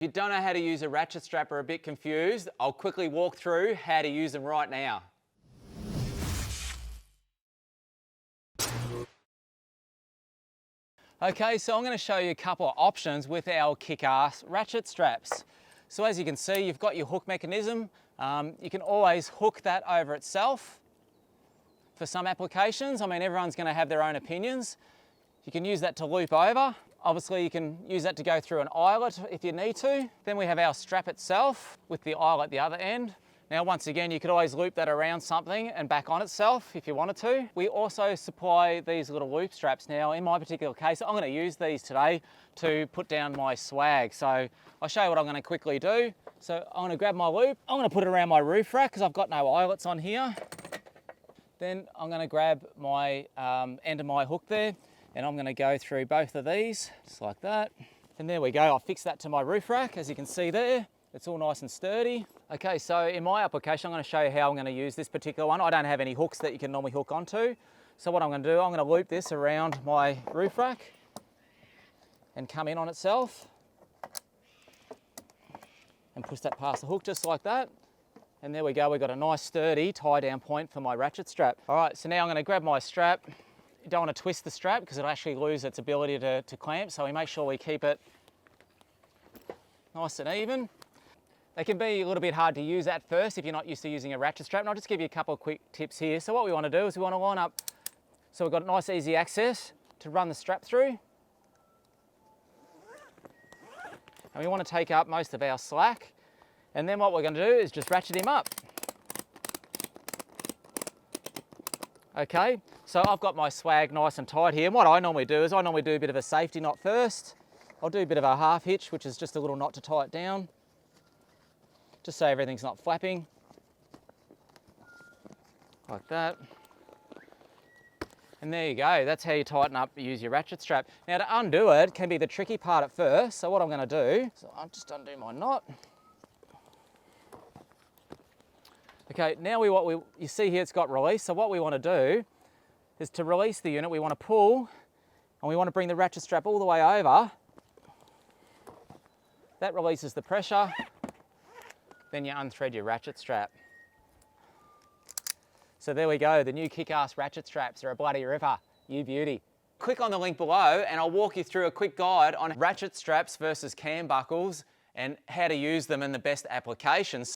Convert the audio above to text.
If you don't know how to use a ratchet strap or are a bit confused, I'll quickly walk through how to use them right now. Okay, so I'm going to show you a couple of options with our KickAss Ratchet Straps. So as you can see, you've got your hook mechanism. You can always hook that over itself for some applications. I mean, everyone's going to have their own opinions. You can use that to loop over. Obviously, you can use that to go through an eyelet if you need to. Then we have our strap itself with the eyelet at the other end. Now, once again, you could always loop that around something and back on itself if you wanted to. We also supply these little loop straps. Now, in my particular case, I'm going to use these today to put down my swag. So I'll show you what I'm going to quickly do. So I'm going to grab my loop. I'm going to put it around my roof rack because I've got no eyelets on here. Then I'm going to grab my end of my hook there, and I'm going to go through both of these, just like that. And there we go, I'll fix that to my roof rack, as you can see there. It's all nice and sturdy. Okay, so in my application, I'm going to show you how I'm going to use this particular one. I don't have any hooks that you can normally hook onto. So what I'm going to do, I'm going to loop this around my roof rack and come in on itself and push that past the hook just like that. And there we go, we've got a nice sturdy tie down point for my ratchet strap. All right, so now I'm going to grab my strap. You don't want to twist the strap because it'll actually lose its ability to clamp, so we make sure we keep it nice and even. They can be a little bit hard to use at first if you're not used to using a ratchet strap, and I'll just give you a couple of quick tips here. So what we want to do is we want to line up so we've got nice easy access to run the strap through. And we want to take up most of our slack, and then what we're going to do is just ratchet him up. Okay, so I've got my swag nice and tight here, and what I normally do is I normally do a bit of a safety knot first. I'll do a bit of a half hitch, which is just a little knot to tie it down, just so everything's not flapping, like that. And there you go, that's how you tighten up, use your ratchet strap. Now to undo it can be the tricky part at first, so what I'm going to do, so I'll just undo my knot. Okay, now you see here it's got release, so what we want to do is to release the unit, we want to pull and we want to bring the ratchet strap all the way over. That releases the pressure, then you unthread your ratchet strap. So there we go, the new KickAss Ratchet Straps are a bloody ripper, you beauty. Click on the link below and I'll walk you through a quick guide on ratchet straps versus cam buckles and how to use them in the best applications.